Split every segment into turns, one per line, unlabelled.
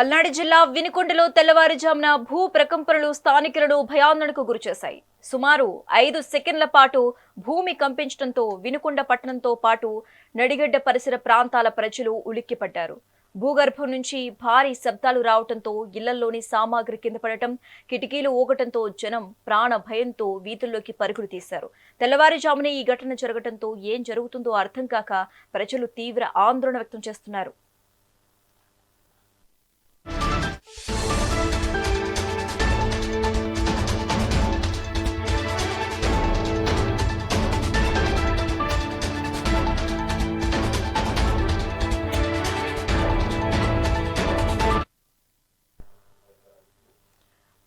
పల్నాడు జిల్లా వినుకొండలో తెల్లవారుజామున భూ ప్రకంపనలు స్థానికులను భయాందోళనకు గురిచేశాయి. సుమారు 5 సెకండ్ల పాటు భూమి కంపించడంతో వినుకొండ పట్టణంతో పాటు నడిగడ్డ పరిసర ప్రాంతాల ప్రజలు ఉలిక్కిపడ్డారు. భూగర్భం నుంచి భారీ శబ్దాలు రావడంతో ఇళ్లలోని సామాగ్రి కింద పడటం, కిటికీలు ఊగటంతో జనం ప్రాణ భయంతో వీధుల్లోకి పరుగులు తీశారు. తెల్లవారుజామునే ఈ ఘటన జరగడంతో ఏం జరుగుతుందో అర్థం కాక ప్రజలు తీవ్ర ఆందోళన వ్యక్తం చేస్తున్నారు.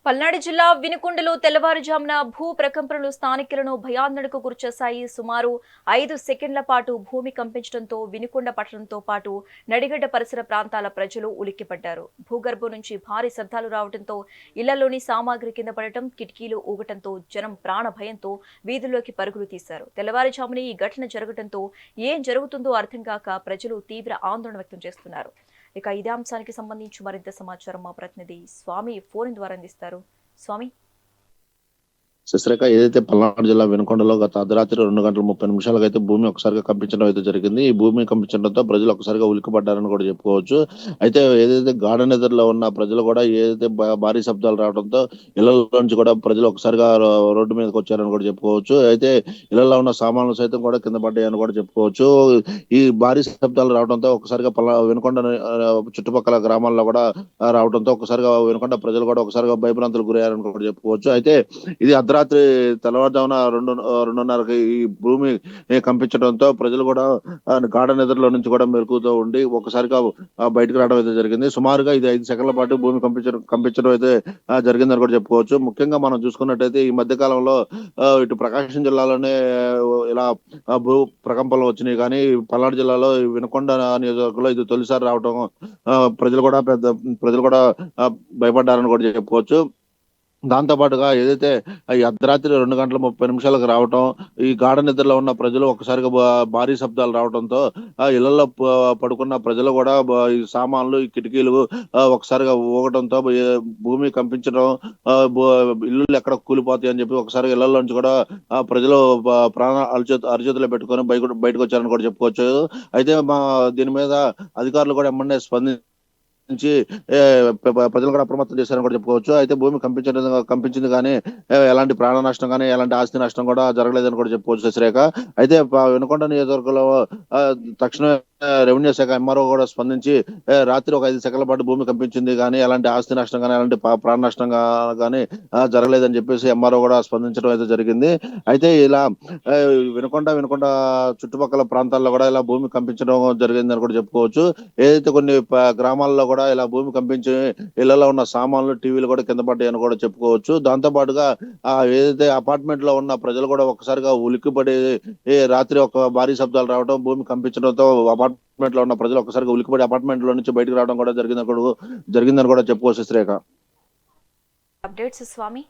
పల్నాడు జిల్లా వినుకొండలో తెల్లవారుజామున భూ ప్రకంపనలు స్థానికులను భయాందోళనకు గురిచేశాయి. సుమారు 5 సెకండ్ల పాటు భూమి కంపించడంతో వినుకొండ పట్టణంతో పాటు నడిగడ్డ పరిసర ప్రాంతాల ప్రజలు ఉలిక్కిపడ్డారు. భూగర్భం నుంచి భారీ శబ్దాలు రావడంతో ఇళ్లలోని సామాగ్రి కింద పడటం, కిటికీలు ఊగటంతో జనం ప్రాణ భయంతో వీధుల్లోకి పరుగులు తీశారు. తెల్లవారుజామున ఈ ఘటన జరగడంతో ఏం జరుగుతుందో అర్థం కాక ప్రజలు తీవ్ర ఆందోళన వ్యక్తం చేస్తున్నారు. ఇక ఇదే అంశానికి సంబంధించి మరింత సమాచారం మా ప్రతినిధి స్వామి ఫోన్ ద్వారా అందిస్తారు. స్వామి,
శశిరేఖ, ఏదైతే పల్నాడు జిల్లా వినుకొండలో గత అర్ధరాత్రి 2 గంటల 30 నిమిషాలకు అయితే భూమి ఒకసారిగా కంపించడం అయితే జరిగింది. ఈ భూమి కంపించడంతో ప్రజలు ఒకసారిగా ఉలిక్కిపడ్డారని కూడా చెప్పుకోవచ్చు. అయితే ఏదైతే గార్డెన్ ఎదురులో ఉన్న ప్రజలు కూడా ఏదైతే భారీ శబ్దాలు రావడంతో ఇళ్లలో నుంచి కూడా ప్రజలు ఒకసారిగా రోడ్డు మీదకి వచ్చారని కూడా చెప్పుకోవచ్చు. అయితే ఇళ్లలో ఉన్న సామాన్లు సైతం కూడా కింద పడ్డాయని కూడా చెప్పుకోవచ్చు. ఈ భారీ శబ్దాలు రావడంతో ఒకసారిగా వినుకొండ చుట్టుపక్కల గ్రామాల్లో కూడా రావడంతో ఒకసారిగా వినుకొండ ప్రజలు కూడా ఒకసారిగా భయభ్రాంతులకు గురయ్యారని కూడా చెప్పుకోవచ్చు. అయితే ఇది అర్ధరాత్రి తెల్లవారుజామున 2:30కి ఈ భూమి కంపించడంతో ప్రజలు కూడా గార్డెన్ ఎదురులో నుంచి కూడా మెరుకుతూ ఉండి ఒకసారిగా బయటకు రావడం అయితే జరిగింది. సుమారుగా ఇది 5 సెకండ్ల పాటు భూమి కంపించడం అయితే జరిగిందని కూడా చెప్పుకోవచ్చు. ముఖ్యంగా మనం చూసుకున్నట్టయితే ఈ మధ్య కాలంలో ఇటు ప్రకాశం జిల్లాలోనే ఇలా భూ ప్రకంపనలు వచ్చినాయి, కానీ పల్నాడు జిల్లాలో వినుకొండ నియోజకవర్గంలో ఇది తొలిసారి రావడం ప్రజలు కూడా భయపడ్డారని కూడా చెప్పుకోవచ్చు. దాంతో పాటుగా ఏదైతే ఈ అర్ధరాత్రి 2:30 రావటం, ఈ గార్డెన్ నిద్రలో ఉన్న ప్రజలు ఒకసారిగా భారీ శబ్దాలు రావడంతో ఇళ్లలో పడుకున్న ప్రజలు కూడా ఈ సామాన్లు, ఈ కిటికీలు ఒకసారిగా ఊగడంతో భూమి కంపించడం, ఇల్లు ఎక్కడ కూలిపోతాయి అని చెప్పి ఒకసారి ఇళ్లలో నుంచి కూడా ప్రజలు ప్రాణ అరిచేతులు పెట్టుకొని బయటకు వచ్చారని కూడా చెప్పుకోవచ్చు. అయితే దీని మీద అధికారులు కూడా ఎమ్మెల్యే నుంచి ప్రజలు కూడా అప్రమత్తం చేశారని కూడా చెప్పుకోవచ్చు. అయితే భూమి కంపించింది కానీ ఎలాంటి ప్రాణ నష్టం కానీ ఎలాంటి ఆస్తి నష్టం కూడా జరగలేదని కూడా చెప్పుకోవచ్చు శశిరేఖ. అయితే వినుకొండ నియోజకవర్గంలో తక్షణమే రెవెన్యూ శాఖ ఎంఆర్ఓ కూడా స్పందించి రాత్రి ఒక 5 సెకండ్ల పాటు భూమి కంపించింది కానీ ఎలాంటి ఆస్తి నష్టం కానీ ఎలాంటి ప్రాణ నష్టం కానీ జరగలేదని చెప్పేసి ఎంఆర్ఓ కూడా స్పందించడం అయితే జరిగింది. అయితే ఇలా వినుకొండ చుట్టుపక్కల ప్రాంతాల్లో కూడా ఇలా భూమి కంపించడం జరిగిందని కూడా చెప్పుకోవచ్చు. ఏదైతే కొన్ని గ్రామాల్లో కూడా ఇలా భూమి కంపించి ఇళ్లలో ఉన్న సామాన్లు, టీవీలు కూడా కింద పడ్డాయని కూడా చెప్పుకోవచ్చు. దాంతో పాటుగా ఏదైతే అపార్ట్మెంట్ లో ఉన్న ప్రజలు కూడా ఒక్కసారిగా ఉలిక్కిపడి రాత్రి ఒక భారీ శబ్దాలు రావడం, భూమి కంపించడంతో అపార్ట్మెంట్ లో ఉన్న ప్రజలు ఒకసారిగా ఉలిక్కిపడి అపార్ట్మెంట్ లో నుంచి బయటకు రావడం కూడా జరిగిందని కూడా చెప్పుకోవచ్చు శ్రేఖ.
అప్డేట్స్ స్వామి.